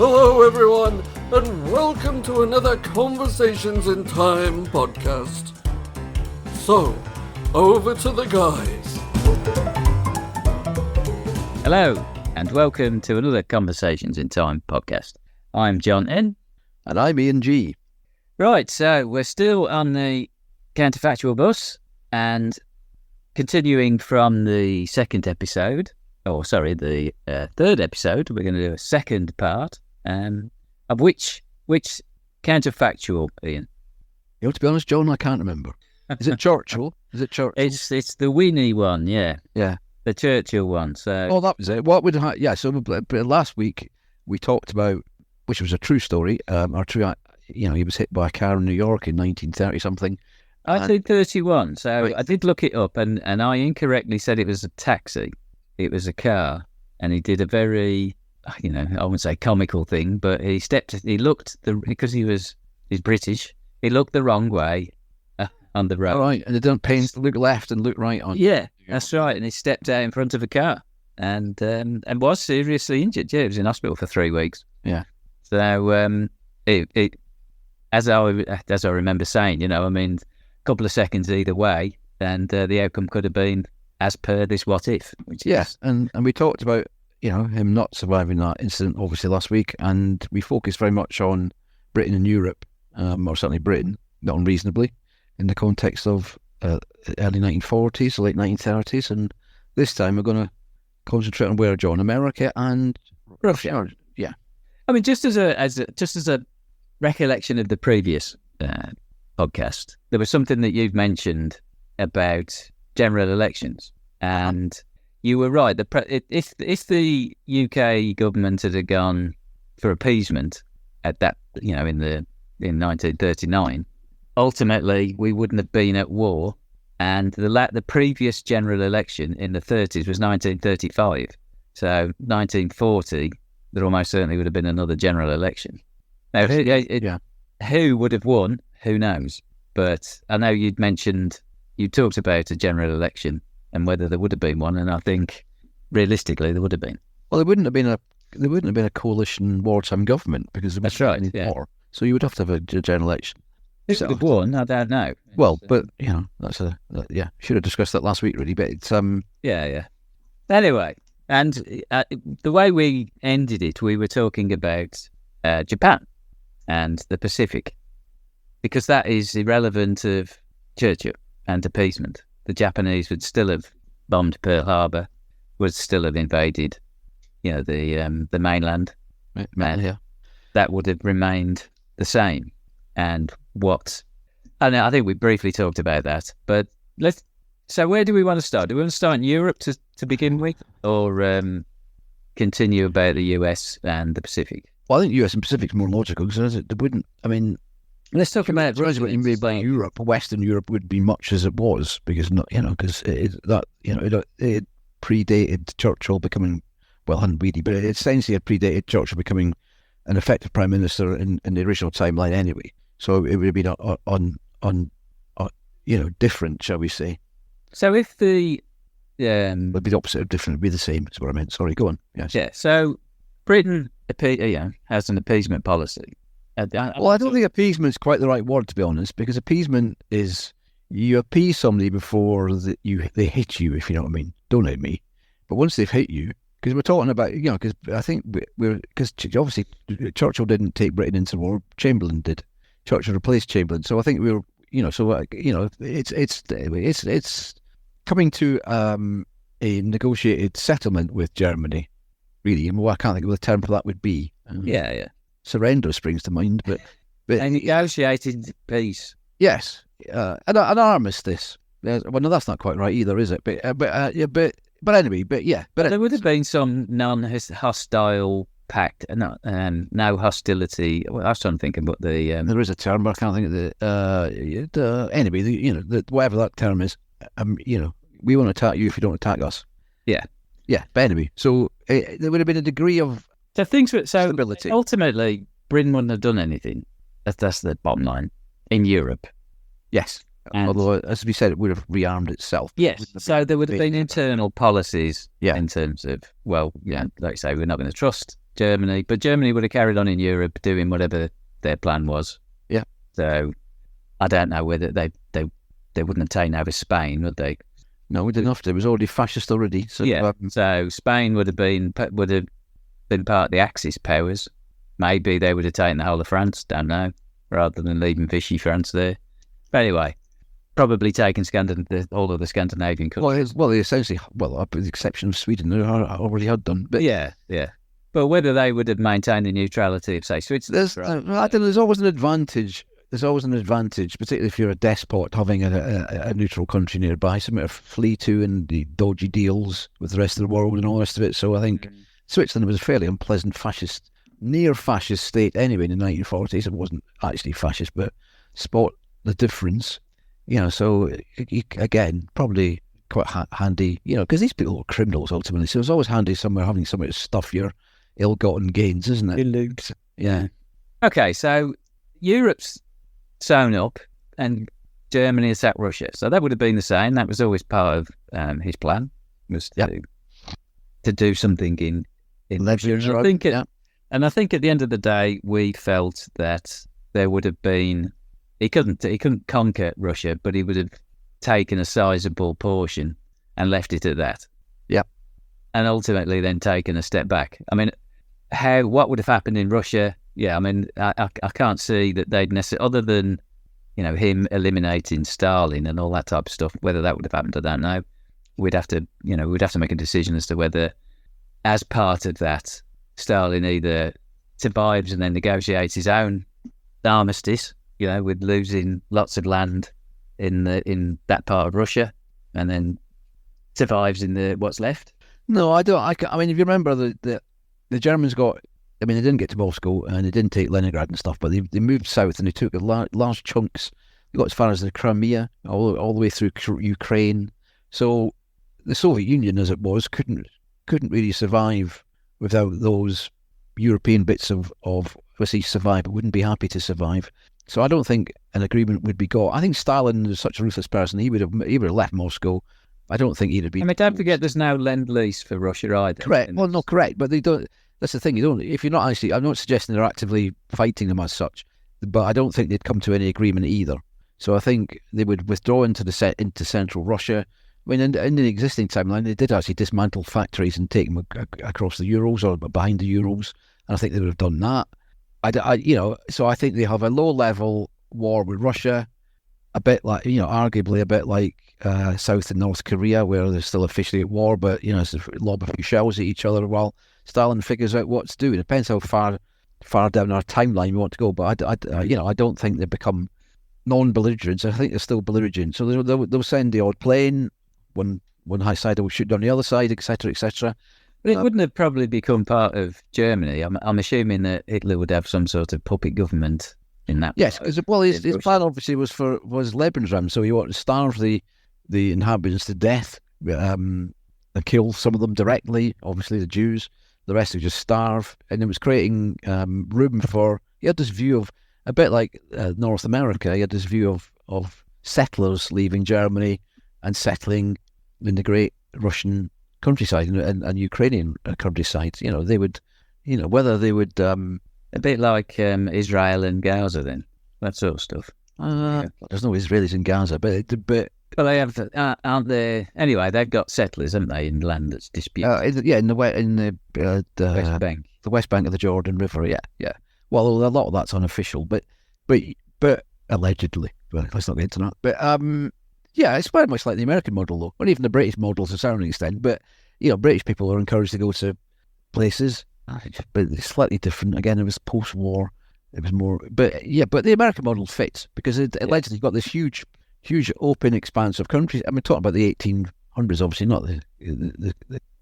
Hello everyone, and welcome to another Conversations in Time podcast. So, over to the guys. Hello, and welcome to another Conversations in Time podcast. I'm John N. And I'm Ian G. Right, so we're still on the counterfactual bus, and continuing from the third episode, we're going to do a second part, of which counterfactual, Ian? You know, to be honest, John, I can't remember. Is it Churchill? It's the Winnie one, yeah. Yeah. The Churchill one, so... Oh, that was it. So last week we talked about, which was a true story, he was hit by a car in New York in 1930-something. 1931, so Right. I did look it up, and I incorrectly said it was a taxi. It was a car, and he did a very, I wouldn't say comical thing, but he's British, he looked the wrong way on the road. All right, and they don't pay to look left and look right on. Yeah, that's right, and he stepped out in front of a car, and was seriously injured. Yeah, he was in hospital for 3 weeks. Yeah. So it as I remember saying, a couple of seconds either way, and the outcome could have been as per this what if. Which is, and we talked about, him not surviving that incident, obviously, last week, and we focused very much on Britain and Europe, or certainly Britain, not unreasonably, in the context of early 1940s, late 1930s, and this time we're going to concentrate on where, John? America and Russia. Yeah. Just as a recollection of the previous podcast, there was something that you've mentioned about general elections, and you were right. If the UK government had gone for appeasement at that, in 1939, ultimately we wouldn't have been at war. And the previous general election in the 30s was 1935. So 1940, there almost certainly would have been another general election. Now, who would have won? Who knows? But I know you talked about a general election and whether there would have been one, and I think realistically there would have been. Well, there wouldn't have been a coalition wartime government because there That's wasn't right. any Yeah. war. So you would have to have a general election. Who would have won? I don't know. Well, but should have discussed that last week, really. But it's Yeah. Anyway, and the way we ended it, we were talking about Japan and the Pacific, because that is irrelevant of Churchill and appeasement. The Japanese would still have bombed Pearl Harbor, would still have invaded, the mainland. yeah. That would have remained the same. And I think we briefly talked about that, but so where do we want to start? Do we want to start in Europe to begin with, or continue about the US and the Pacific? Well, I think US and Pacific is more logical because it wouldn't. Let's talk about what you mean by Europe. Western Europe would be much as it was because it predated Churchill becoming, well, hadn't really, but it essentially had predated Churchill becoming an effective prime minister in the original timeline anyway. So it would have been on different, shall we say? So if the would be the opposite of different, it'd be the same. Is what I meant. Sorry, go on. Yes. Yeah. So Britain, has an appeasement policy. I don't think appeasement is quite the right word, to be honest, because appeasement is you appease somebody before they hit you, if you know what I mean. Don't hit me, but once they've hit you. Because we're talking about, because I think because obviously Churchill didn't take Britain into war, Chamberlain did. Churchill replaced Chamberlain, so I think it's coming to a negotiated settlement with Germany. Really, I can't think of what the term for that would be. Yeah. Surrender springs to mind, but a negotiated peace. Yes, an armistice. Well, no, that's not quite right either, is it? But anyway, there would have been some non-hostile pact, no hostility. Well, I was trying to think of what the there is a term, but I can't think of anyway. Whatever that term is, we won't attack you if you don't attack us. Yeah. But anyway, so there would have been a degree of stability. Ultimately, Britain wouldn't have done anything. That's the bottom line in Europe. Yes. Although, as we said, it would have rearmed itself. Yes, so there would have been internal policies in terms of, like you say, we're not going to trust Germany, but Germany would have carried on in Europe doing whatever their plan was. Yeah. So I don't know whether they wouldn't have taken over Spain, would they? No, we didn't have to. It was already fascist already. So, yeah. So Spain would have been part of the Axis powers. Maybe they would have taken the whole of France. Don't know. Rather than leaving Vichy France there. But anyway, probably taking all of the Scandinavian countries. Well, they essentially, with the exception of Sweden, they already had done. But yeah. But whether they would have maintained the neutrality of, say, Switzerland. I don't know. There's always an advantage. Particularly if you're a despot, having a neutral country nearby, something to flee to, and the dodgy deals with the rest of the world and all the rest of it. So I think Switzerland was a fairly unpleasant near fascist state anyway in the 1940s. It wasn't actually fascist, but spot the difference. So again, probably quite handy, because these people were criminals ultimately. So it's always handy having somewhere to stuff your ill-gotten gains, isn't it? Yeah. Okay, so Europe's sewn up and Germany attacked Russia. So that would have been the same. That was always part of his plan, was to do something in leverage. And I think at the end of the day, we felt that there would have been. He couldn't conquer Russia, but he would have taken a sizable portion and left it at that. Yeah. And ultimately then taken a step back. I mean, what would have happened in Russia? Yeah, I mean, I can't see that they'd necessarily, other than, him eliminating Stalin and all that type of stuff, whether that would have happened, I don't know. We'd have to make a decision as to whether, as part of that, Stalin either survives and then negotiates his own armistice, with losing lots of land in that part of Russia, and then survives in what's left. No, I don't. I mean, if you remember, the Germans they didn't get to Moscow and they didn't take Leningrad and stuff, but they moved south and they took large chunks. They got as far as the Crimea, all the way through Ukraine. So the Soviet Union, as it was, couldn't really survive without those European bits of survive, but wouldn't be happy to survive. So I don't think an agreement would be got. I think Stalin is such a ruthless person. He would have left Moscow. I don't think he'd have been. I mean, don't forget, there's no lend-lease for Russia either. Correct. Well, not correct, but they don't. That's the thing. You don't. If you're not actually, I'm not suggesting they're actively fighting them as such, but I don't think they'd come to any agreement either. So I think they would withdraw into central Russia. I mean, in the existing timeline, they did actually dismantle factories and take them across the Urals or behind the Urals, and I think they would have done that. So I think they have a low-level war with Russia, a bit like, arguably a bit like South and North Korea, where they're still officially at war, but, lob a few shells at each other while Stalin figures out what to do. It depends how far down our timeline we want to go, but I don't think they become non-belligerents. I think they're still belligerent. So they'll send the odd plane, one high side will shoot down the other side, etc., etc. But it wouldn't have probably become part of Germany. I'm assuming that Hitler would have some sort of puppet government in that. Yes, because his plan obviously was Lebensraum, so he wanted to starve the inhabitants to death, and kill some of them directly. Obviously, the Jews. The rest would just starve, and it was creating room for. He had this view of a bit like North America. He had this view of settlers leaving Germany and settling in the great Russian countryside and Ukrainian countryside. They would, whether they would a bit like Israel and Gaza, then that sort of stuff. There's no Israelis in Gaza, but well, they have, aren't they? Anyway, they've got settlers, haven't they, in land that's disputed? in the West Bank, the West Bank of the Jordan River. Yeah. Well, a lot of that's unofficial, but allegedly. Well, let's not get into that. But yeah, it's very much like the American model, though, or even the British model to a certain extent. But British people are encouraged to go to places, but it's slightly different. Again, it was post-war. It was more, but the American model fits because it allegedly got this huge open expanse of countries. I mean, talking about the 1800s, obviously not the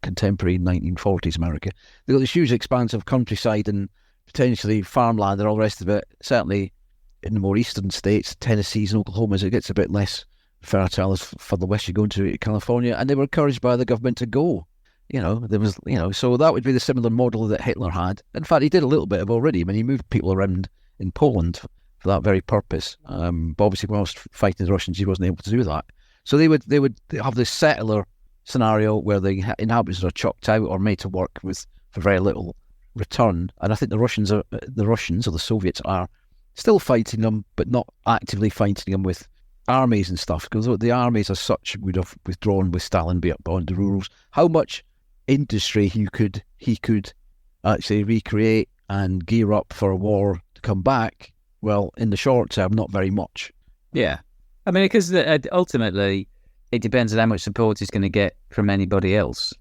contemporary 1940s America. They got this huge expanse of countryside and potentially farmland and all the rest of it. Certainly in the more eastern states, Tennessee's and Oklahoma's, it gets a bit less fertile as further west you go into California, and they were encouraged by the government to go. There was, so that would be the similar model that Hitler had. In fact, he did a little bit of already. I mean, he moved people around in Poland for that very purpose. But obviously, whilst fighting the Russians, he wasn't able to do that. So they would have this settler scenario where the inhabitants are chucked out or made to work for very little return, and I think the Russians or the Soviets are still fighting them, but not actively fighting them with armies and stuff, because the armies as such would have withdrawn with Stalin beyond the rules. How much industry he could actually recreate and gear up for a war to come back, well, in the short term, not very much. Yeah. I mean, because ultimately it depends on how much support he's going to get from anybody else.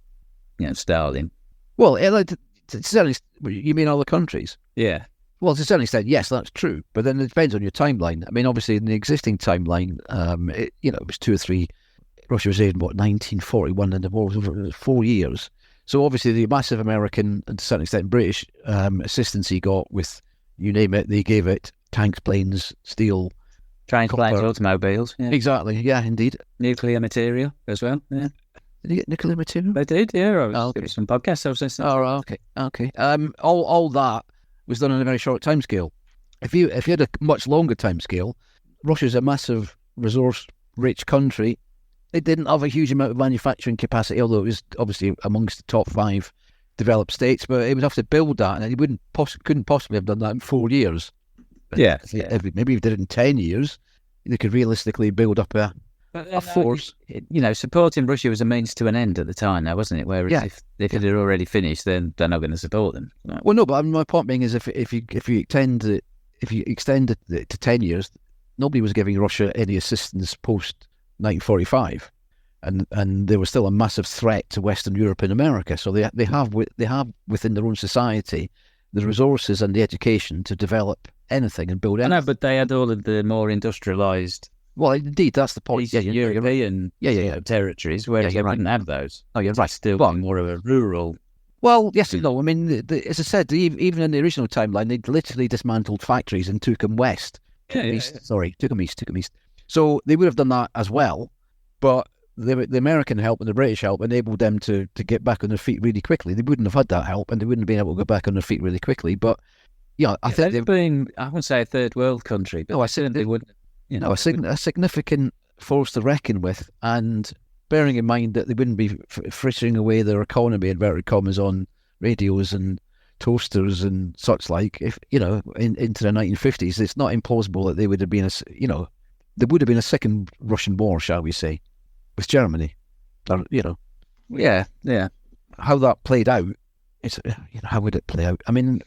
Stalin. Well, to certainly, you mean other countries? Yeah. Well, to a certain extent, yes, that's true. But then it depends on your timeline. I mean, obviously, in the existing timeline, it was 2 or 3. Russia was in 1941, and the war was over 4 years. So obviously, the massive American and to a certain extent British assistance he got with, you name it, they gave it: tanks, planes, steel, trains, planes, copper. Automobiles. Yeah. Exactly. Yeah, indeed. Nuclear material as well. Yeah. Did you get nuclear material? They did. Yeah. Okay. Some podcasts I was listening. Oh, okay. All that was done on a very short time scale. If you had a much longer time scale, Russia's a massive resource-rich country. It didn't have a huge amount of manufacturing capacity, although it was obviously amongst the top 5 developed states. But it would have to build that, and it couldn't possibly have done that in 4 years. Yeah. Maybe if they did it in 10 years, they could realistically build up a force. Supporting Russia was a means to an end at the time, now, wasn't it? Whereas if it had already finished, then they're not going to support them. Right? Well, no, but my point being is, if you extend it to 10 years, nobody was giving Russia any assistance post 1945, and there was still a massive threat to Western Europe and America. So they have within their own society the resources and the education to develop anything and build anything. I know, but they had all of the more industrialised. Well, indeed, that's the point. European territories, whereas they wouldn't have those. Oh, you're right. Still more of a rural. Well, yes, no. I mean, as I said, even in the original timeline, they literally dismantled factories and took them west. Took them east. So they would have done that as well, but the American help and the British help enabled them to get back on their feet really quickly. They wouldn't have had that help, and they wouldn't have been able to go back on their feet really quickly. But I think they've been, I wouldn't say a third world country, but I certainly wouldn't. A significant force to reckon with, and bearing in mind that they wouldn't be frittering away their economy, inverted commas, on radios and toasters and such like. If into the 1950s, it's not implausible that they would have been there would have been a second Russian war, shall we say, with Germany. Yeah. How that played out, how would it play out? I mean,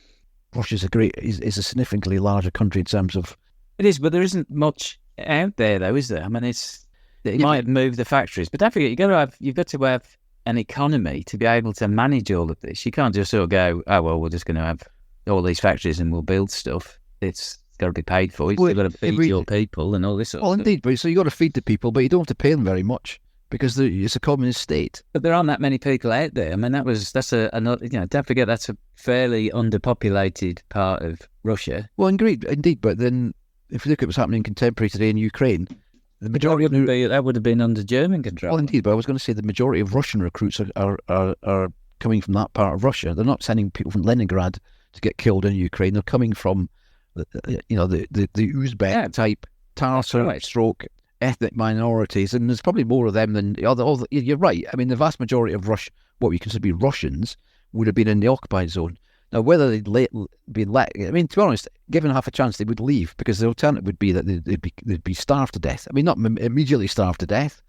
Russia's is a significantly larger country in terms of. It is, but there isn't much out there, though, is there? I mean, it might have moved the factories, but don't forget, you've got to have an economy to be able to manage all of this. You can't just sort of go, oh well, we're just going to have all these factories and we'll build stuff. It's got to be paid for. You've got to feed your people and all this sort of stuff. Well, indeed, but so you got to feed the people, but you don't have to pay them very much because it's a communist state. But there aren't that many people out there. I mean, that's another. Don't forget that's a fairly underpopulated part of Russia. Well, indeed, but then. If you look at what's happening contemporary today in Ukraine, the majority that would have been under German control. Well, indeed, but I was going to say the majority of Russian recruits are coming from that part of Russia. They're not sending people from Leningrad to get killed in Ukraine. They're coming from, the Uzbek type Tatar stroke ethnic minorities, and there's probably more of them than the other. You're right. I mean, the vast majority of what we consider to be Russians, would have been in the occupied zone. Now, whether they'd been let, I mean, to be honest, given half a chance, they would leave, because the alternative would be that they'd be starved to death. I mean, not immediately starved to death,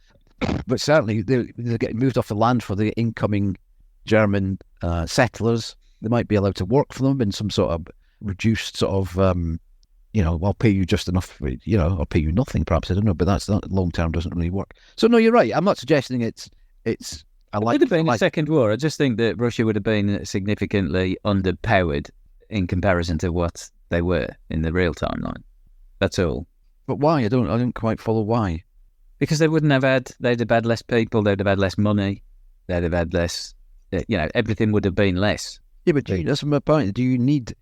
but certainly they're getting moved off the land for the incoming German settlers. They might be allowed to work for them in some sort of reduced sort of, I'll pay you just enough, I'll pay you nothing, perhaps, I don't know, but that's not long term, doesn't really work. So no, you're right. I'm not suggesting it's. It would have been a second war. I just think that Russia would have been significantly underpowered in comparison to what they were in the real timeline. That's all. But why? I don't quite follow why. Because they'd have had less people, they'd have had less money, they'd have had less, everything would have been less. Yeah, but that's my point. Do you need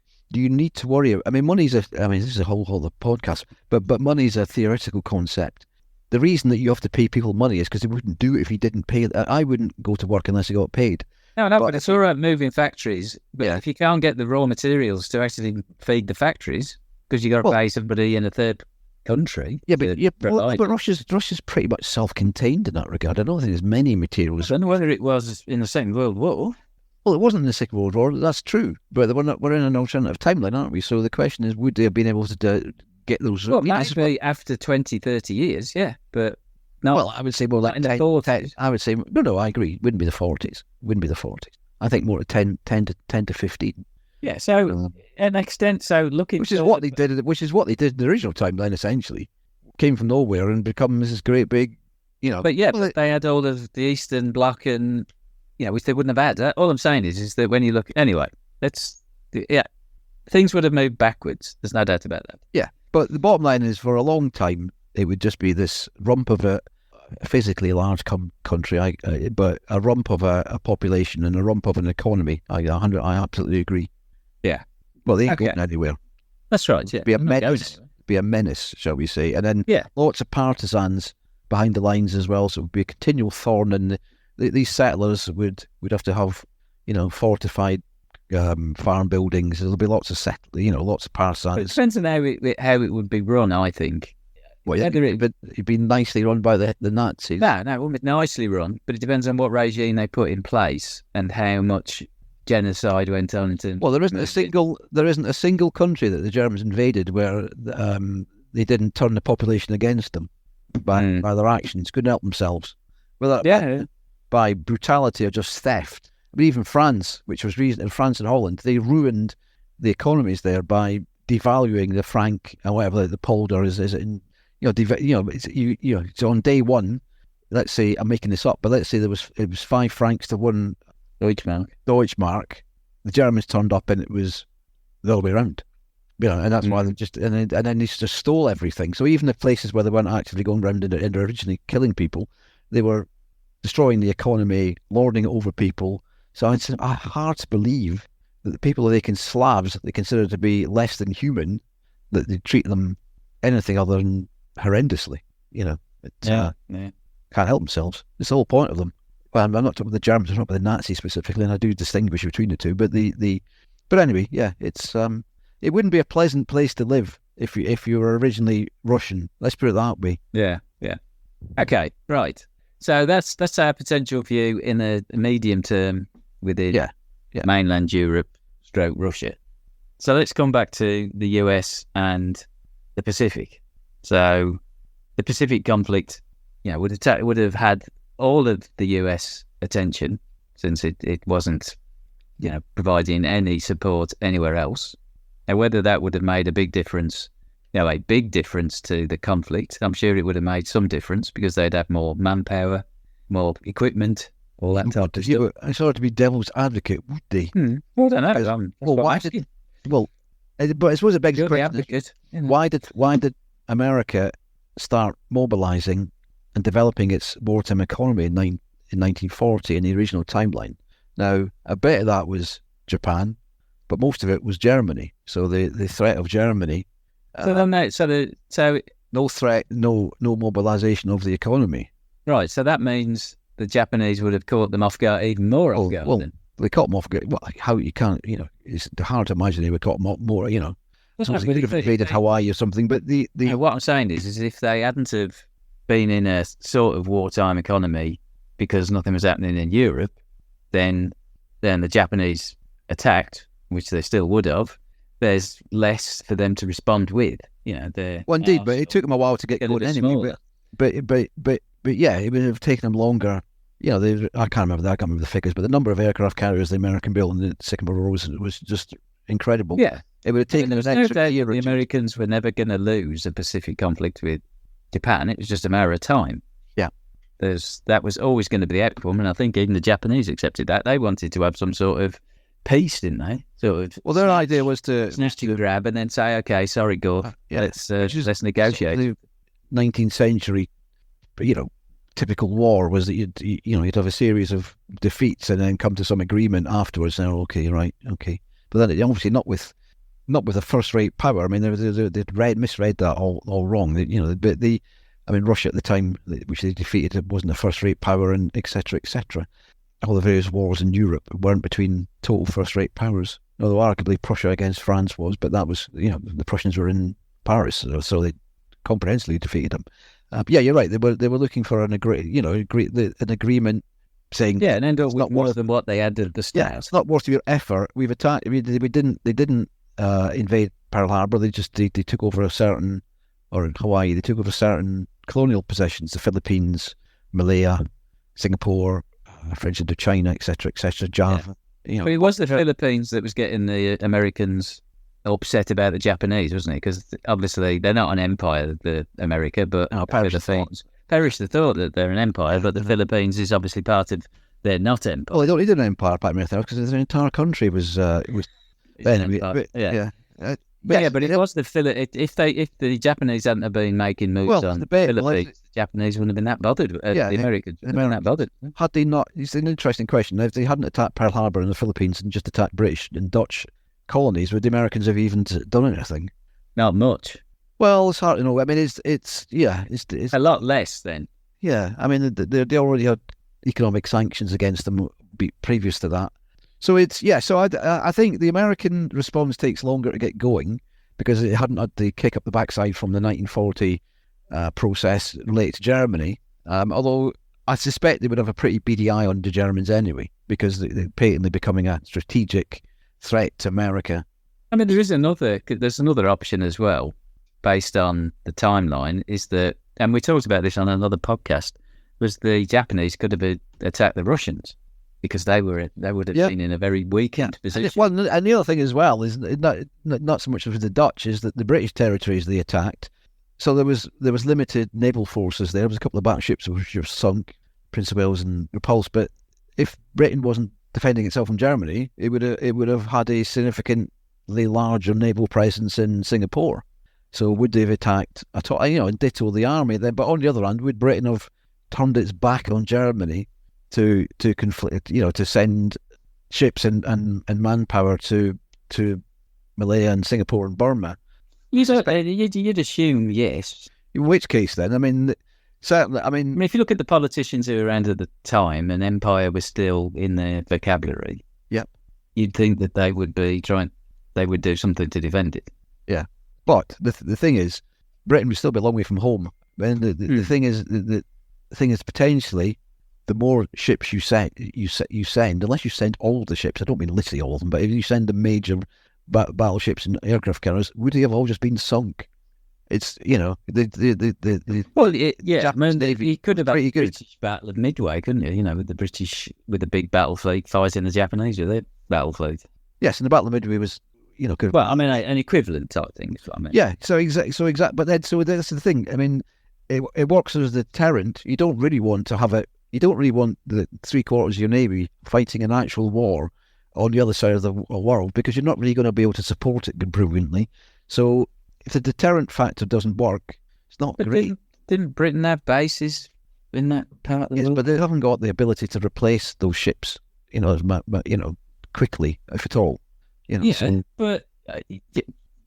to worry? I mean, this is a whole other podcast, but money's a theoretical concept. The reason that you have to pay people money is because they wouldn't do it if you didn't pay. I wouldn't go to work unless I got paid. No, but it's all right moving factories. But if you can't get the raw materials to actually feed the factories, because you got to pay somebody in a third country. But Russia's pretty much self-contained in that regard. I don't think there's many materials. I don't know whether it was in the Second World War. Well, it wasn't in the Second World War. That's true, but we're in an alternative timeline, aren't we? So the question is, would they have been able to get those? Well, maybe after 20, 30 years, yeah, but no. Well, I would say more like in the 40s. I would say no. I agree. Wouldn't be the 40s. Wouldn't be the 40s. I think more 10 to 15. Yeah. So an extent. So looking, which is what they did. Which is what they did in the original timeline. Essentially, came from nowhere and become this great big, But yeah, but they had all of the Eastern Bloc and. Which they wouldn't have had. All I'm saying is that when you look... Anyway, things would have moved backwards. There's no doubt about that. Yeah, but the bottom line is for a long time, it would just be this rump of a physically large country, but a rump of a population and a rump of an economy. I absolutely agree. Yeah. Well, they ain't going anywhere. That's right, yeah. Be a menace, shall we say. And then lots of partisans behind the lines as well, so it would be a continual thorn in these settlers would have to have, fortified farm buildings. There'll be lots of lots of partisans. But it depends on how it would be run, I think. Well, yeah, it'd be nicely run by the Nazis. No, it wouldn't be nicely run, but it depends on what regime they put in place and how much genocide went on. Well, there isn't a single country that the Germans invaded where they didn't turn the population against them by their actions. Couldn't help themselves. Well, by brutality or just theft. But even France, which was France and Holland, they ruined the economies there by devaluing the franc and whatever the polder is in. It's on day one. Let's say I'm making this up, but let's say it was 5 francs to 1 Deutschmark. The Germans turned up and it was the other way around. And that's why they and then they just stole everything. So even the places where they weren't actually going around and originally killing people, they were destroying the economy, lording it over people. So it's hard to believe that the people that Slavs they consider to be less than human, that they treat them anything other than horrendously. Can't help themselves. It's the whole point of them. Well, I'm not talking about the Germans, I'm not about the Nazis specifically, and I do distinguish between the two. But but anyway, it's it wouldn't be a pleasant place to live if you were originally Russian. Let's put it that way. Yeah. Okay, right. So that's our potential view in the medium term within mainland Europe / Russia. So let's come back to the US and the Pacific. So the Pacific conflict, would have had all of the US attention since it wasn't, providing any support anywhere else. Now, whether that would have made a big difference to the conflict, I'm sure it would have made some difference because they'd have more manpower, more equipment, all that type of stuff. I sort of to be devil's advocate, would they? Well, I don't know. But I suppose the biggest question is, why did America start mobilizing and developing its wartime economy in 1940 in the original timeline? Now, a bit of that was Japan, but most of it was Germany. So the threat of Germany. No threat, no mobilization of the economy. Right. So that means the Japanese would have caught them off guard even more off guard. Well, they caught them off guard. Well, how you can't, it's hard to imagine they would caught them up more. Something could have invaded Hawaii or something. But what I'm saying is if they hadn't have been in a sort of wartime economy because nothing was happening in Europe, then the Japanese attacked, which they still would have. There's less for them to respond with. Well, indeed, but it took them a while to get going anyway. But yeah, it would have taken them longer. I can't remember the figures, but the number of aircraft carriers the American built in the Second World War was just incredible. Yeah, it would have taken them an extra year. The Americans were never going to lose a Pacific conflict with Japan. It was just a matter of time. Yeah, that was always going to be the outcome, and I think even the Japanese accepted that. They wanted to have some sort of peace, didn't they? Well, their idea was to snatch and grab and then say, "Okay, sorry, go. Let's negotiate." The 19th century, typical war was that you'd have a series of defeats and then come to some agreement afterwards. Now, okay. But then obviously not with a first-rate power. I mean, they misread that all wrong. Russia at the time, which they defeated, it wasn't a first-rate power, and etc. All the various wars in Europe weren't between total first-rate powers. Although arguably Prussia against France was, but that was the Prussians were in Paris, so they comprehensively defeated them. But yeah, you're right. They were looking for an agreement saying, Yeah, and end up it's with not more worth, than what they had at the yeah, start. it's not worth your effort. We've attacked. I mean, they didn't invade Pearl Harbor. They took over a certain, or in Hawaii, they took over certain colonial possessions: the Philippines, Malaya, Singapore, French Indochina, etc., Java. But it was the Philippines that was getting the Americans upset about the Japanese, wasn't it? Because obviously they're not an empire, the America, but perish the thought that they're an empire. But the Philippines is obviously part of. They're not empire. Well, they don't need an empire, apart from anything else, because an entire country was. Anyway, But it was the if the Japanese hadn't have been making moves on the Philippines, the Japanese wouldn't have been that bothered. The Americans wouldn't have been that bothered. Had they not, it's an interesting question. If they hadn't attacked Pearl Harbor in the Philippines and just attacked British and Dutch colonies, would the Americans have even done anything? Not much. Well, it's hard to know. I mean, it's a lot less then. Yeah, I mean, they already had economic sanctions against them previous to that. So so I think the American response takes longer to get going because it hadn't had the kick up the backside from the 1940 process related to Germany. Although I suspect they would have a pretty beady eye on the Germans anyway, because they're patently becoming a strategic threat to America. I mean, there's another option as well, based on the timeline, is that, and we talked about this on another podcast, was the Japanese could have attacked the Russians because they would have been in a very weakened position. And the other thing as well is not so much of the Dutch, is that the British territories they attacked. So there was limited naval forces there. There was a couple of battleships which were sunk, Prince of Wales and Repulse. But if Britain wasn't defending itself from Germany, it would have had a significantly larger naval presence in Singapore. So would they have attacked at all? And ditto the army then. But on the other hand, would Britain have turned its back on Germany to conflict? To send ships and manpower to Malaya and Singapore and Burma? You'd assume yes. In which case, then, I mean, certainly, I mean, if you look at the politicians who were around at the time, and empire was still in their vocabulary. Yep. You'd think that they would do something to defend it. Yeah. But the thing is, Britain would still be a long way from home. And the thing is, potentially, the more ships you send, unless you send all the ships, I don't mean literally all of them, but if you send the major battleships and aircraft carriers, would they have all just been sunk? It's he could have had the British Battle of Midway, couldn't you? With the big battle fleet fighting the Japanese with their battle fleet. Yes, and the Battle of Midway was, an equivalent type thing is what I mean. Yeah, so exactly. But then, so that's the thing. I mean, it works as a deterrent. You don't really want the 3/4 of your navy fighting an actual war on the other side of the world, because you're not really going to be able to support it brilliantly. So if the deterrent factor doesn't work, it's not great. Didn't Britain have bases in that part of the world? But they haven't got the ability to replace those ships, quickly, if at all. But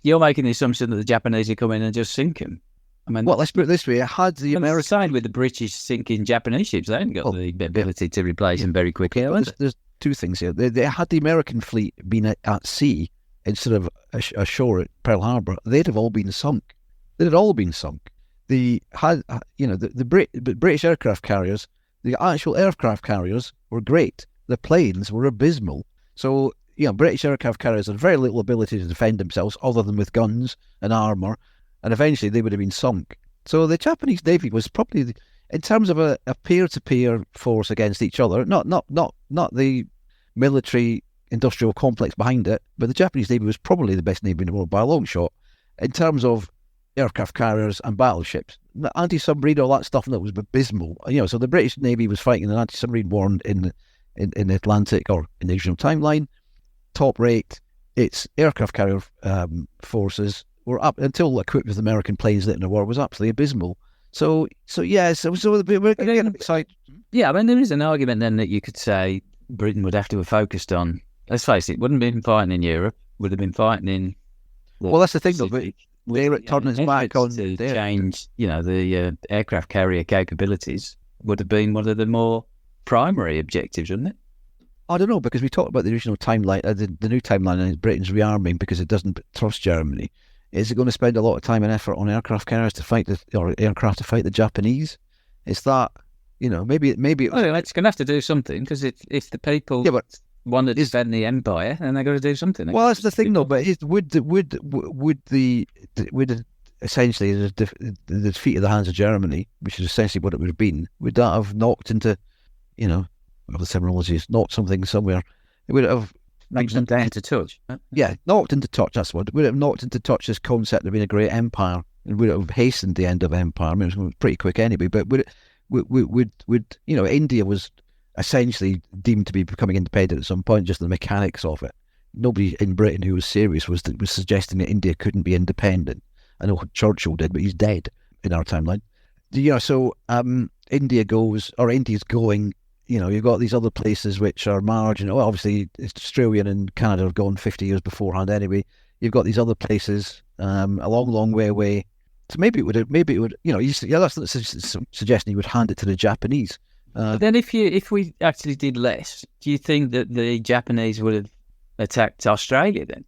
you're making the assumption that the Japanese will come in and just sink them. I mean, let's put it this way: had the Americans side with the British sinking Japanese ships, they haven't got the ability to replace them very quickly. There's two things here. They had the American fleet been at sea instead of ashore at Pearl Harbor, they'd have all been sunk. They'd have all been sunk. The British aircraft carriers, the actual aircraft carriers were great. The planes were abysmal. So, British aircraft carriers had very little ability to defend themselves other than with guns and armour, and eventually they would have been sunk. So the Japanese Navy was probably, in terms of a peer-to-peer force against each other, not the military industrial complex behind it, but the Japanese Navy was probably the best navy in the world by a long shot in terms of aircraft carriers and battleships. The anti-submarine, all that stuff, that was abysmal. So the British Navy was fighting an anti-submarine war in the Atlantic, or in the original timeline, top rate. Its aircraft carrier forces were up until equipped with American planes later in the war, was absolutely abysmal. So we're getting excited. Yeah, I mean, there is an argument then that you could say Britain would have to have focused on. Let's face it, wouldn't have been fighting in Europe. Would have been fighting in. Well, that's the thing, though. They're turning its back on to change. The aircraft carrier capabilities would have been one of the more primary objectives, wouldn't it? I don't know, because we talked about the original timeline, the new timeline is Britain's rearming because it doesn't trust Germany. Is it going to spend a lot of time and effort on aircraft carriers to fight aircraft to fight the Japanese? It's that, maybe Well, it's going to have to do something, because if the people want to defend the empire, then they've got to do something. Well, that's the thing, though. But would essentially the defeat of the Hands of Germany, which is essentially what it would have been, would that have knocked into, the terminologies, knocked something somewhere? It would have knocked them down to touch. Yeah, knocked into touch. That's what. Would it have knocked into touch this concept of being a great empire, and would it have hastened the end of empire? I mean, it was pretty quick anyway. But would India was essentially deemed to be becoming independent at some point, just the mechanics of it. Nobody in Britain who was serious was suggesting that India couldn't be independent. I know Churchill did, but he's dead in our timeline. So India's going, you've got these other places which are marginal. Well, obviously, Australia and Canada have gone 50 years beforehand anyway. You've got these other places a long way away. So maybe it would, that's not suggesting you would hand it to the Japanese. But then if we actually did less, do you think that the Japanese would have attacked Australia then?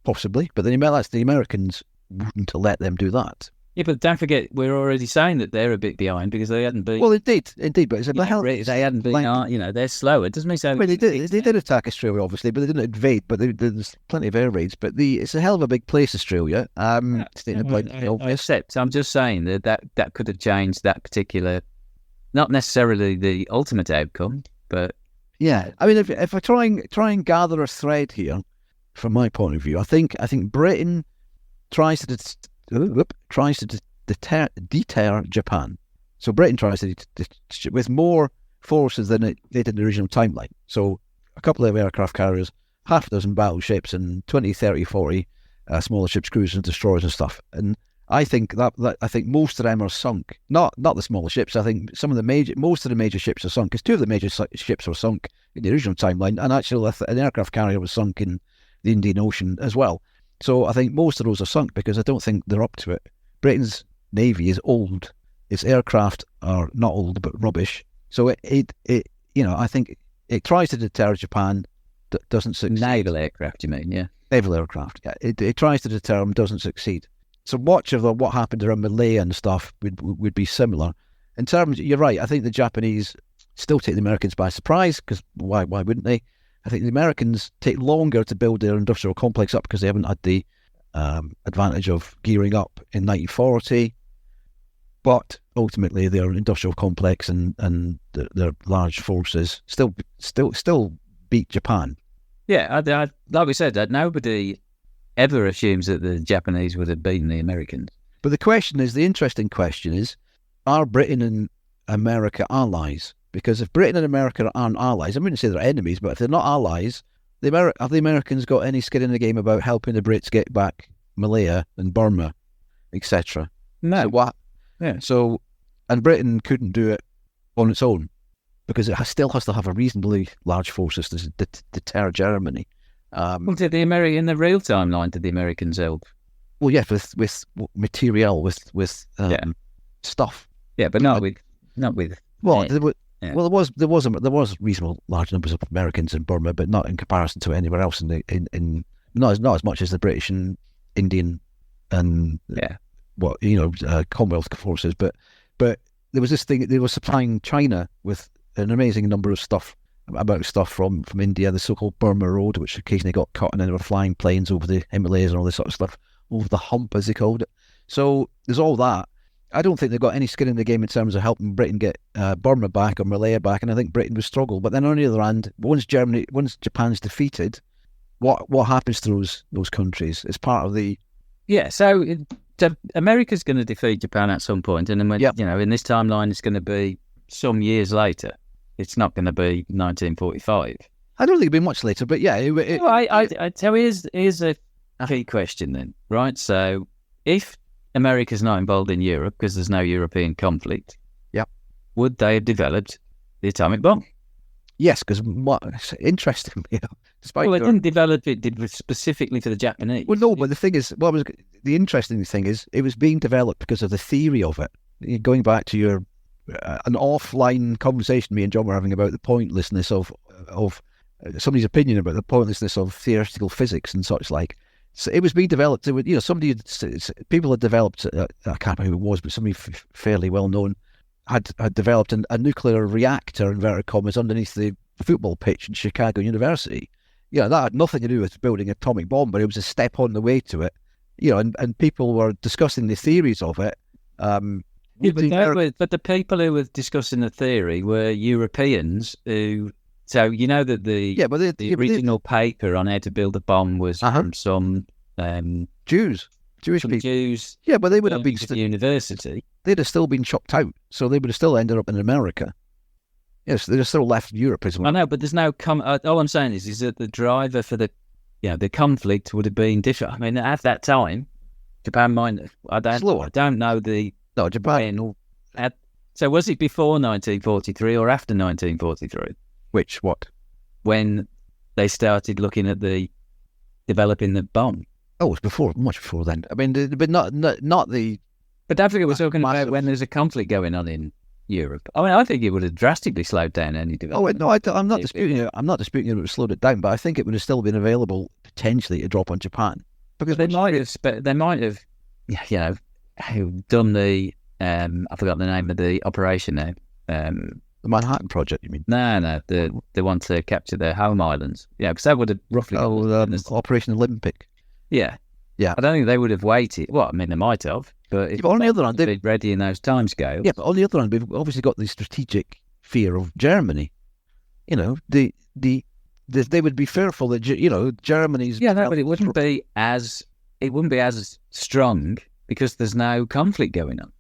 Possibly, but then that's the Americans wouldn't have let them do that. Yeah, but don't forget, we're already saying that they're a bit behind because they hadn't been. Well, indeed, but it's they hadn't been. They're slower. Doesn't mean so. Well, they did attack Australia, obviously, but they didn't invade. But there's plenty of air raids. But it's a hell of a big place, Australia. I accept. I'm just saying that could have changed that particular, not necessarily the ultimate outcome, but yeah. I mean, if I try and gather a thread here, from my point of view, I think Britain tries to deter Japan. So Britain tries to with more forces than it did in the original timeline. So a couple of aircraft carriers, half a dozen battleships, and 20, 30, 40 smaller ships, cruisers and destroyers and stuff. And I think I think most of them are sunk. Not the smaller ships. I think most of the major ships are sunk, because two of the major ships were sunk in the original timeline, and actually an aircraft carrier was sunk in the Indian Ocean as well. So I think most of those are sunk because I don't think they're up to it. Britain's navy is old. Its aircraft are not old but rubbish. So I think it tries to deter Japan, doesn't succeed. Naval aircraft, you mean? Yeah. Naval aircraft. Yeah. It tries to deter them, doesn't succeed. So much of what happened around Malaya and stuff would be similar. In terms, you're right. I think the Japanese still take the Americans by surprise, because why wouldn't they? I think the Americans take longer to build their industrial complex up because they haven't had the advantage of gearing up in 1940. But ultimately, their industrial complex and their large forces still beat Japan. Yeah, like we said, that nobody ever assumes that the Japanese would have beaten the Americans. But the interesting question is, are Britain and America allies? Because if Britain and America aren't allies, I wouldn't say they're enemies, but if they're not allies, have the Americans got any skin in the game about helping the Brits get back Malaya and Burma, etc.? No. So what? Yeah. So, and Britain couldn't do it on its own because it still has to have a reasonably large forces to deter Germany. Well, in the real timeline, did the Americans help? Well, yeah, with material, with stuff. Yeah, but not with. Well, well, there was reasonable large numbers of Americans in Burma, but not in comparison to anywhere else in not as much as the British and Indian and Commonwealth forces. But there was this thing. They were supplying China with an amazing number of stuff from India, the so-called Burma Road, which occasionally got cut, and then they were flying planes over the Himalayas and all this sort of stuff, over the hump, as they called it. So there's all that. I don't think they've got any skin in the game in terms of helping Britain get Burma back or Malaya back, and I think Britain would struggle. But then on the other hand, once Japan's defeated, what happens to those countries? It's part of the... Yeah, so America's going to defeat Japan at some point, and then in this timeline, it's going to be some years later. It's not going to be 1945. I don't think it'll be much later, but yeah. So here's a key question then, right? So if America's not involved in Europe because there's no European conflict, would they have developed the atomic bomb? Yes, because interesting, they didn't develop it specifically for the Japanese. Well, no, but the thing is, the interesting thing is, it was being developed because of the theory of it. Going back to your an offline conversation me and John were having about the pointlessness of somebody's opinion about the pointlessness of theoretical physics and such like. So it was being developed. People had developed. I can't remember who it was, but somebody fairly well known had developed a nuclear reactor, inverted commas, underneath the football pitch in Chicago University. That had nothing to do with building an atomic bomb, but it was a step on the way to it. And people were discussing the theories of it. But the people who were discussing the theory were Europeans who. So that the original paper on how to build a bomb was from some Jewish people. Jews. Yeah, but they would have been at university. They'd have still been chucked out, so they would have still ended up in America. Yes, they'd have still left Europe as well. I know, but there's no all I'm saying is that the driver for the conflict would have been different. I mean, at that time, Japan might. I don't know the. No, Japan. So was it before 1943 or after 1943? Which what? When they started looking at developing the bomb. Oh, it was much before then. I mean, but not the. But I think we're talking about when there's a conflict going on in Europe. I mean, I think it would have drastically slowed down any development. Oh no, I'm not disputing it. I'm not disputing it would have slowed it down, but I think it would have still been available potentially to drop on Japan because they might have, done the. I forgot the name of the operation now. The Manhattan Project, you mean? No, they want to capture the home islands. Yeah, because that would have roughly... Operation Olympic. Yeah. Yeah. I don't think they would have waited. Well, I mean, they might have, but on the other hand, they'd be ready in those timescales. Yeah, but on the other hand, we've obviously got the strategic fear of Germany. They would be fearful that, Germany's... Yeah, no, but it wouldn't be as strong because there's no conflict going on.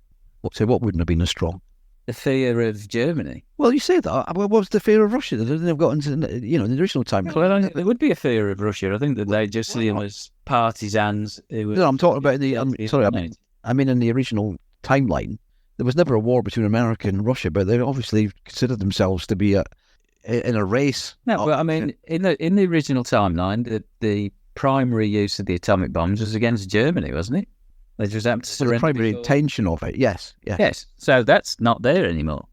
What wouldn't have been as strong? The fear of Germany. Well, you say that. What was the fear of Russia? They didn't have got into, in the original time. Well, I don't think there would be a fear of Russia. I think that they just see them as partisans. I'm talking about I mean in the original timeline, there was never a war between America and Russia, but they obviously considered themselves to be in a race. No, well, I mean, in the original timeline, the primary use of the atomic bombs was against Germany, wasn't it? They just happened to surrender. The primary intention of it, yes. So that's not there anymore.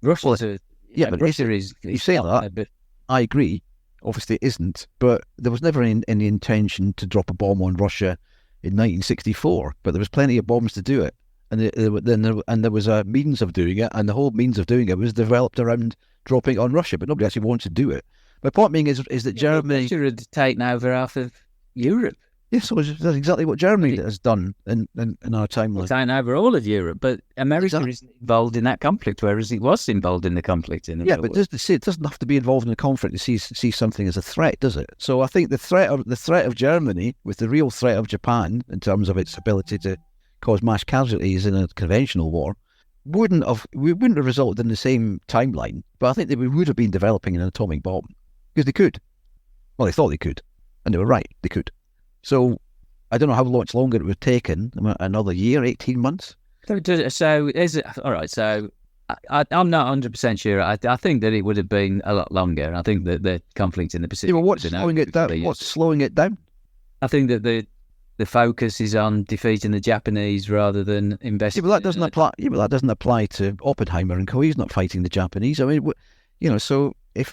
Russia is. You say that, but I agree. Obviously, it isn't. But there was never any intention to drop a bomb on Russia in 1964. But there was plenty of bombs to do it, and there was a means of doing it, and the whole means of doing it was developed around dropping it on Russia. But nobody actually wanted to do it. My point being is that Germany Russia had taken over half of Europe. Yes, so that's exactly what Germany has done in our timeline. Taken over all of Europe, but America isn't involved in that conflict, whereas it was involved in the conflict in the but it doesn't have to be involved in the conflict to see something as a threat, does it? So I think the threat of Germany with the real threat of Japan in terms of its ability to cause mass casualties in a conventional war wouldn't have resulted in the same timeline. But I think that we would have been developing an atomic bomb because they could. Well, they thought they could, and they were right. They could. So I don't know how much longer it would have taken. Another year, 18 months? So is it... All right, so I'm not 100% sure. I think that it would have been a lot longer. I think that the conflict in the Pacific... Yeah, well, what's slowing it down? What's slowing it down? I think that the focus is on defeating the Japanese rather than investing... Yeah, but that doesn't apply. Yeah, but that doesn't apply to Oppenheimer and co. He's not fighting the Japanese. I mean, so... But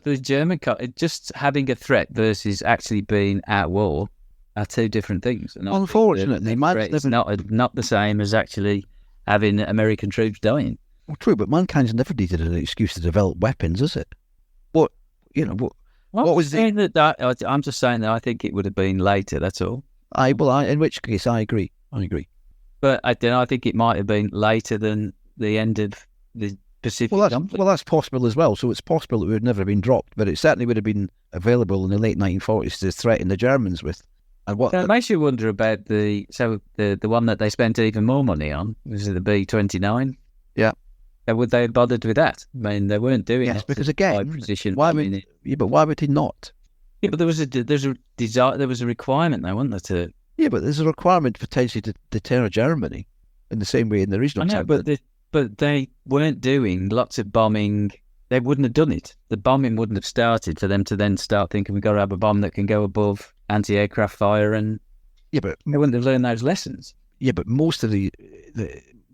the German, just having a threat versus actually being at war are two different things. And unfortunately, it's not the same as actually having American troops dying. Well, true, but mankind's never needed an excuse to develop weapons, is it? What was that? I'm just saying that I think it would have been later. That's all. In which case, I agree. But I think it might have been later than the end of the Pacific conflict. Well, that's possible as well. So it's possible it would have never been dropped, but it certainly would have been available in the late 1940s to threaten the Germans with. And what that makes you wonder about the one that they spent even more money on, was it the B-29? Yeah. Would they have bothered with that? I mean, they weren't doing it. Yes, because again, why would he not? Yeah, but there was a requirement though, wasn't there? Yeah, but there's a requirement potentially to deter Germany in the same way in the regional. I know, but they weren't doing lots of bombing. They wouldn't have done it. The bombing wouldn't have started for them to then start thinking we've got to have a bomb that can go above anti-aircraft fire, and but they wouldn't have learned those lessons. Yeah, but most of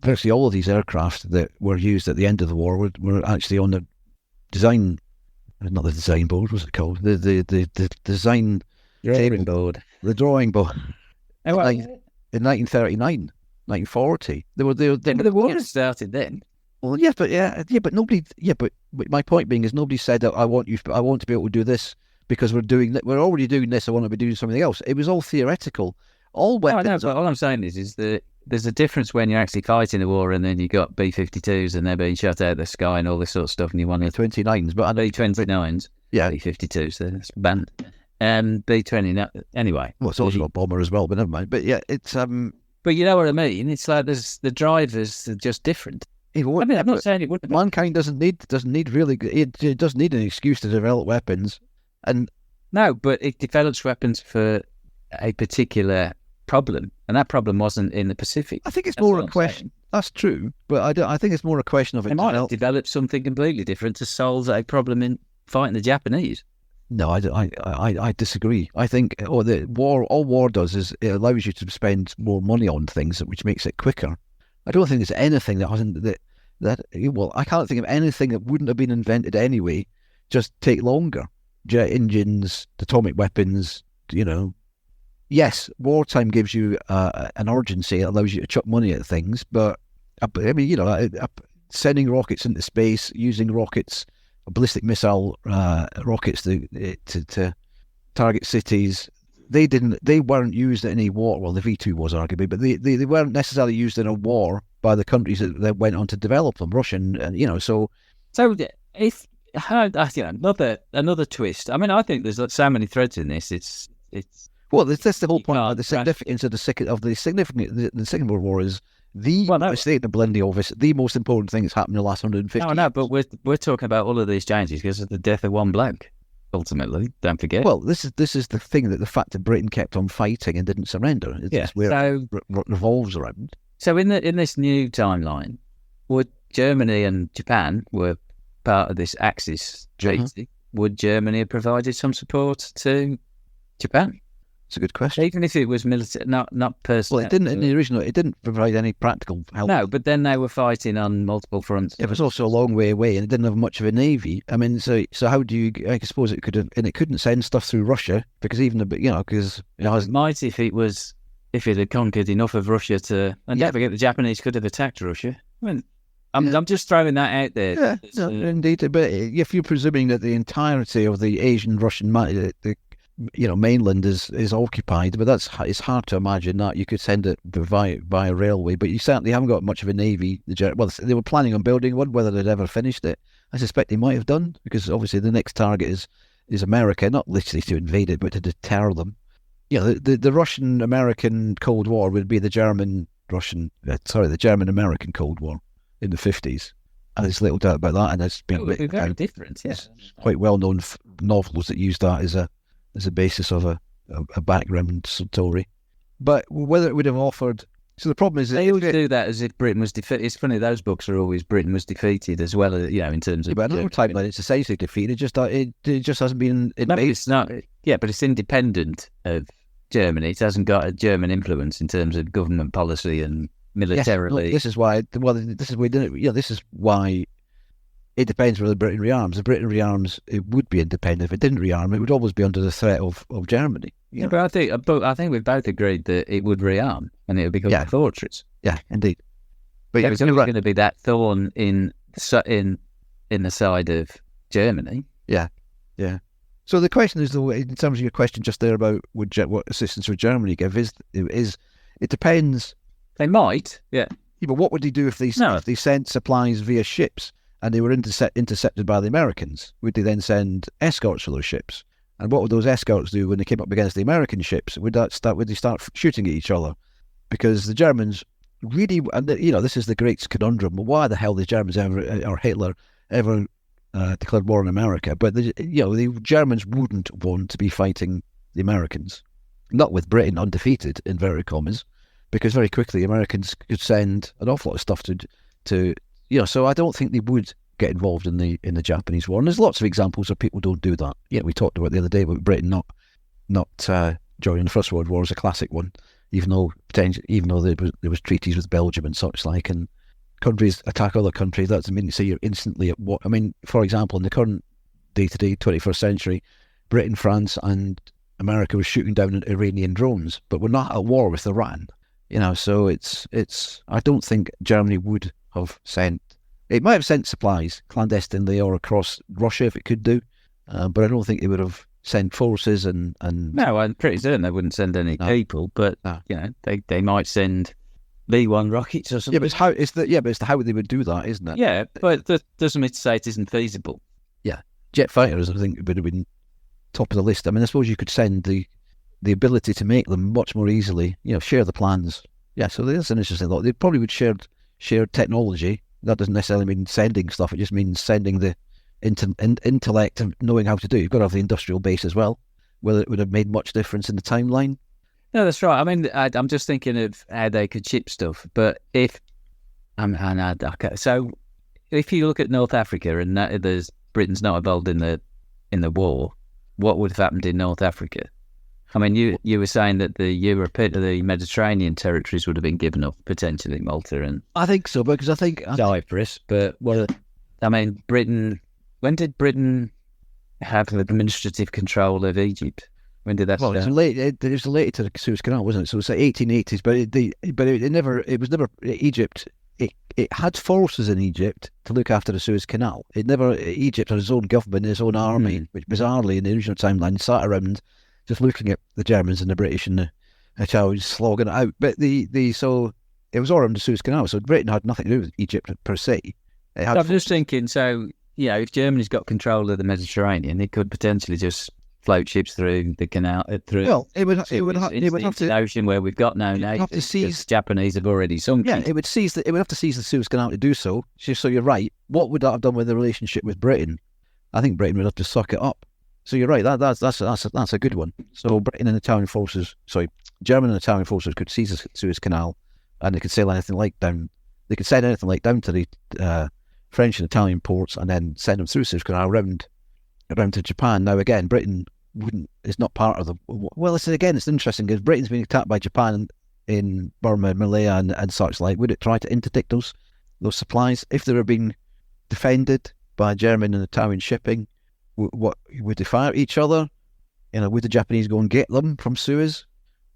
virtually all of these aircraft that were used at the end of the war were actually on the design, not the design board, what's it called? The design drawing board. The drawing board. In 1939. 1940. They were But the war had started then. Well, yes, but nobody. Yeah, but my point being is nobody said that I want to be able to do this because we're already doing this. I want to be doing something else. It was all theoretical. All weapons. No, I know, but all I'm saying is that there's a difference when you're actually fighting the war and then you got B-52s and they're being shot out of the sky and all this sort of stuff, and you want to B-29s, but B-29s, yeah, B-52s, that's banned. B-29 anyway. Well, it's also a bomber as well, but never mind. But yeah, it's But you know what I mean? It's like the drivers are just different. I'm not saying it wouldn't. Mankind doesn't need really. It doesn't need an excuse to develop weapons, and no, but it develops weapons for a particular problem, and that problem wasn't in the Pacific. I think it's more a question. That's true, but I think it's more a question of it might have developed something completely different to solve a problem in fighting the Japanese. No, I disagree. I think all war does is it allows you to spend more money on things, which makes it quicker. I don't think there's anything that hasn't I can't think of anything that wouldn't have been invented anyway, just take longer. Jet engines, atomic weapons, Yes, wartime gives you an urgency. It allows you to chuck money at things, but I mean, sending rockets into space, using rockets, ballistic missile rockets to target cities. They weren't used in any war. Well, the V2 was arguably, but they weren't necessarily used in a war by the countries that went on to develop them. Russian, So if another twist. I mean, I think there's so many threads in this. It's well, that's the whole point. The significance of the Second World War is unmistakable in the office. The most important thing that's happened in the last 150 years. No, but we're talking about all of these changes because of the death of one bloke. Ultimately, don't forget. Well, this is the thing, that the fact that Britain kept on fighting and didn't surrender. It's where it revolves around. So in this new timeline, would Germany and Japan were part of this Axis treaty? Mm-hmm. Would Germany have provided some support to Japan? It's a good question. Even if it was military, not personal. Well, it didn't in the original. It didn't provide any practical help. No, but then they were fighting on multiple fronts. It was also a long way away, and it didn't have much of a navy. I mean, so how do you? I suppose it could have, and it couldn't send stuff through Russia because because it might if it had conquered enough of Russia to. And don't forget, the Japanese could have attacked Russia. I mean, I'm just throwing that out there. Yeah, indeed. But if you're presuming that the entirety of the Asian Russian mainland is occupied, but it's hard to imagine that you could send it via railway. But you certainly haven't got much of a navy. Well, they were planning on building one. Whether they'd ever finished it, I suspect they might have done, because obviously the next target is America, not literally to invade it, but to deter them. The Russian-American Cold War would be the German-American Cold War in the 50s. And there's little doubt about that, and it's been very different. Yes, quite well-known novels that use that as a basis of a background story. But whether it would have offered... So the problem is... They always do that as if Britain was defeated. It's funny, those books are always Britain was defeated as well, in terms of... Yeah, but another time that it's essentially defeated, it just hasn't been... It's not... Yeah, but it's independent of Germany. It hasn't got a German influence in terms of government policy and militarily. Yes, this is why... Well, this is why... It depends whether Britain rearms. If Britain rearms, it would be independent. If it didn't rearm, it would always be under the threat of Germany. Yeah, but I think we've both agreed that it would rearm and it would become a fortress. Yeah, indeed. But it's only going to be that thorn in the side of Germany. Yeah. So the question is, in terms of your question just there about what assistance would Germany give, is it depends. They might, yeah. But what would they do if they sent supplies via ships? And they were intercepted by the Americans? Would they then send escorts for those ships? And what would those escorts do when they came up against the American ships? Would they start shooting at each other? Because the Germans really, and this is the great conundrum. Why the hell the Germans or Hitler ever declared war on America? But the Germans wouldn't want to be fighting the Americans, not with Britain undefeated in inverted commas, because very quickly the Americans could send an awful lot of stuff to. So I don't think they would get involved in the Japanese war. And there's lots of examples where people don't do that. Yeah, we talked about the other day about Britain not joining the First World War is a classic one, even though there was treaties with Belgium and such like, and countries attack other countries. That's so you're instantly at war. I mean, for example, in the current day-to-day 21st century, Britain, France, and America were shooting down Iranian drones, but we're not at war with Iran. So it's. I don't think Germany would have sent. It might have sent supplies clandestinely or across Russia if it could do, but I don't think it would have sent forces and. No, I'm pretty certain they wouldn't send any people, but they might send V1 rockets or something. Yeah, but it's how they would do that, isn't it? Yeah, but that doesn't mean to say it isn't feasible. Yeah, jet fighters, I think, would have been top of the list. I mean, I suppose you could send the ability to make them much more easily. Share the plans. Yeah, so that's an interesting thought. They probably would share technology. That doesn't necessarily mean sending stuff. It just means sending the intellect of knowing how to do. You've got to have the industrial base as well. Whether it would have made much difference in the timeline. No, that's right. I mean, I'm just thinking of how they could ship stuff. But so if you look at North Africa and Britain's not involved in the war, what would have happened in North Africa? I mean, you were saying that the Mediterranean territories would have been given up, potentially Malta and I think so, because I think Cyprus. But Britain. When did Britain have the administrative control of Egypt? When did that start? It was related to the Suez Canal, wasn't it? So it's like 1880s, but it was never Egypt. It had forces in Egypt to look after the Suez Canal. Egypt had its own government, its own army, which bizarrely in the original timeline sat around just looking at the Germans and the British and the Italians slogging it out. But so it was all around the Suez Canal. So Britain had nothing to do with Egypt per se. I'm just thinking. So if Germany's got control of the Mediterranean, it could potentially just float ships through the canal. It would have to the ocean where we've got no navy. Have to seize. Japanese have already sunk. Yeah, it would have to seize the Suez Canal to do so. So you're right. What would that have done with the relationship with Britain? I think Britain would have to suck it up. So you're right. That's a good one. So Britain and Italian forces, German and Italian forces could seize the Suez Canal, and they could sail anything like down. They could send anything like down to the French and Italian ports, and then send them through Suez Canal around to Japan. Now again, Britain is not part of the. Well, it's interesting because Britain's being attacked by Japan in Burma, Malaya, and such like. Would it try to interdict those supplies if they were being defended by German and Italian shipping? What would they fire at each other? Would the Japanese go and get them from Suez?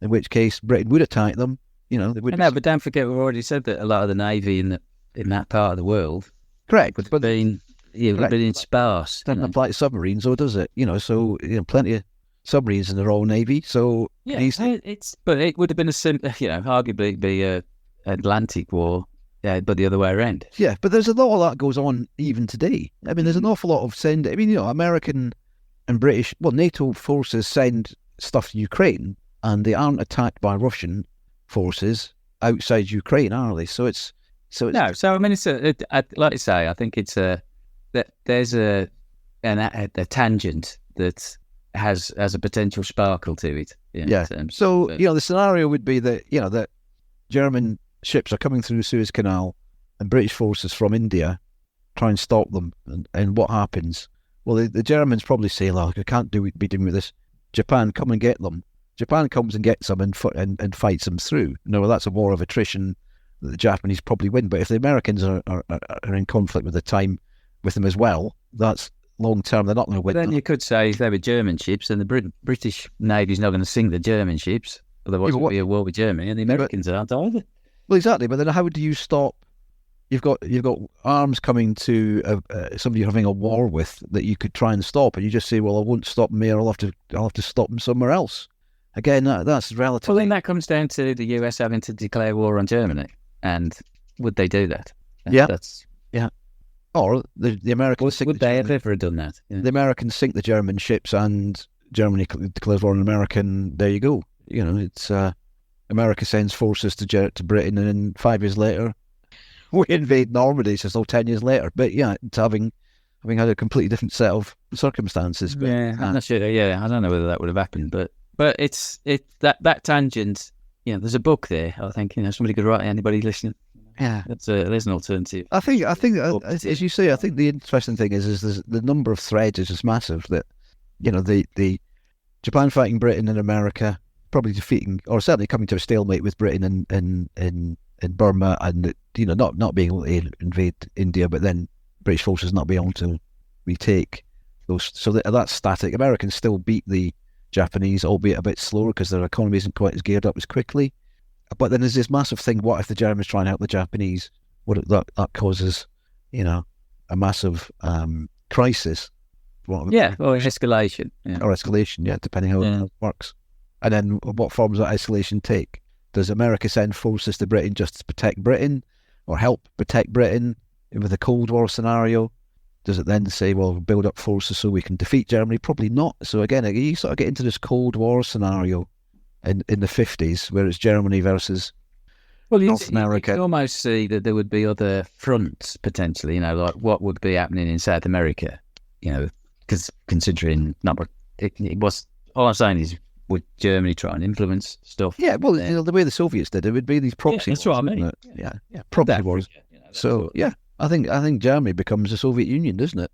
In which case, Britain would attack them. But don't forget, we've already said that a lot of the navy in that part of the world, correct, would have been in sparse. Doesn't apply to submarines, or does it? So plenty of submarines in the Royal Navy. So but it would have been arguably it'd be a Atlantic war. Yeah, but the other way around. Yeah, but there's a lot of that goes on even today. I mean, there's an awful lot of American and British, NATO forces send stuff to Ukraine, and they aren't attacked by Russian forces outside Ukraine, are they? So it's no. So I mean, like I say, I think there's a tangent that has a potential sparkle to it. Yeah. So the scenario would be that that German ships are coming through the Suez Canal, and British forces from India try and stop them. And what happens? Well, the Germans probably say, "Look, I can't be doing with this. Japan, come and get them." Japan comes and gets them and fights them through. No, that's a war of attrition that the Japanese probably win. But if the Americans are in conflict with them as well, that's long term. They're not going to win. Then you could say if they were German ships, then the British Navy's not going to sink the German ships. Otherwise, it would be a war with Germany, and the Americans aren't either. Well, exactly. But then, how do you stop? You've got arms coming to somebody you're having a war with that you could try and stop, and you just say, "Well, I won't stop them here. I'll have to stop them somewhere else." Again, that's relative. Well, then that comes down to the US having to declare war on Germany, and would they do that? Yeah. Or the Americans. Would they have ever done that? Yeah. The Americans sink the German ships, and Germany declares war on America. And there you go. It's America sends forces to Britain, and then 5 years later, we invade Normandy. So 10 years later, but it's having had a completely different set of circumstances. But, I'm not sure. Yeah, I don't know whether that would have happened, but it's that tangent. There's a book there. I think somebody could write. Anybody listening? Yeah, there's an alternative. I think as you say, I think the interesting thing is the number of threads is just massive. That the Japan fighting Britain and America, probably defeating or certainly coming to a stalemate with Britain in Burma, and not being able to invade India, but then British forces not being able to retake those. So that's static. Americans still beat the Japanese, albeit a bit slower because their economy isn't quite as geared up as quickly. But then there's this massive thing, what if the Germans try and help the Japanese? That causes, a massive crisis. Or escalation. Yeah. Or escalation, depending how it works. And then what form does that escalation take? Does America send forces to Britain just to protect Britain or help protect Britain with a Cold War scenario? Does it then say, well, build up forces so we can defeat Germany? Probably not. So again, you sort of get into this Cold War scenario in the 50s, where it's Germany versus North America. You can almost see that there would be other fronts potentially, like what would be happening in South America, because considering it was, all I'm saying is, would Germany try and influence stuff? Yeah, well, the way the Soviets did it would be these proxy wars. That's what I mean. Yeah, proxy wars. So, I think Germany becomes the Soviet Union, doesn't it?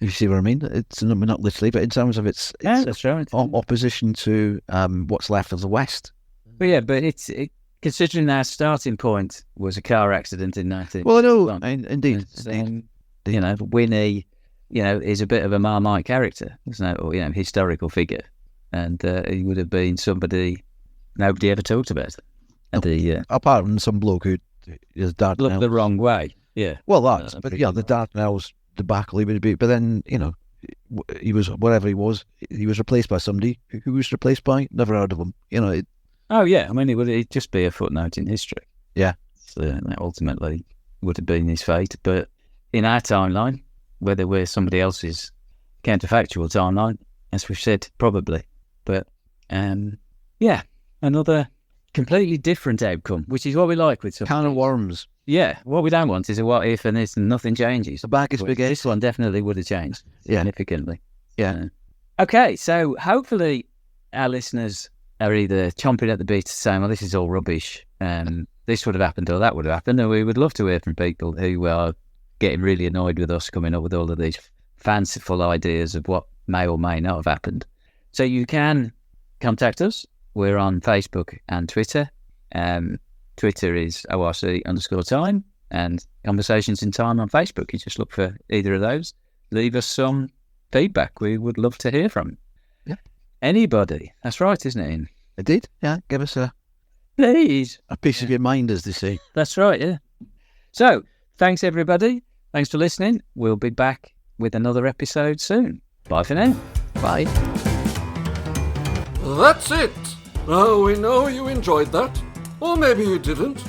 If you see what I mean. It's not literally, but in terms of its that's right. Opposition to what's left of the West. But it's considering our starting point was a car accident in 19. Well, I know, indeed. Winnie, is a bit of a Marmite character, isn't it? Or historical figure, and he would have been somebody nobody ever talked about. Apart from some bloke who his dad looked the wrong way. Yeah. Well, the Dardanelles debacle he would be, but then he was whatever he was replaced by somebody who was replaced by, never heard of him. He'd just be a footnote in history. Yeah. So that ultimately would have been his fate. But in our timeline, whether we're somebody else's counterfactual timeline, as we've said, probably. But another completely different outcome, which is what we like with some can of worms. Yeah, what we don't want is a what if and this and nothing changes. The bag is big. This one definitely would have changed significantly. Yeah. Okay, so hopefully our listeners are either chomping at the bit saying, well, this is all rubbish, this would have happened or that would have happened, and we would love to hear from people who are getting really annoyed with us coming up with all of these fanciful ideas of what may or may not have happened. So you can contact us. We're on Facebook and Twitter. Twitter is ORC_time, and Conversations in Time on Facebook. You just look for either of those. Leave us some feedback. We would love to hear from you. Yeah. Anybody. That's right, isn't it, Ian? Indeed. Yeah. Give us a piece of your mind, as they say. That's right, yeah. So, thanks everybody. Thanks for listening. We'll be back with another episode soon. Bye for now. Bye. That's it. Now we know you enjoyed that. Or maybe you didn't.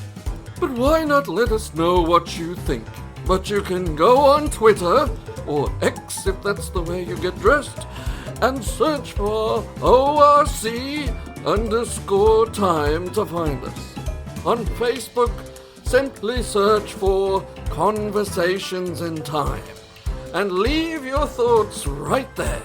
But why not let us know what you think? But you can go on Twitter, or X if that's the way you get dressed, and search for ORC_time to find us. On Facebook, simply search for Conversations in Time and leave your thoughts right there.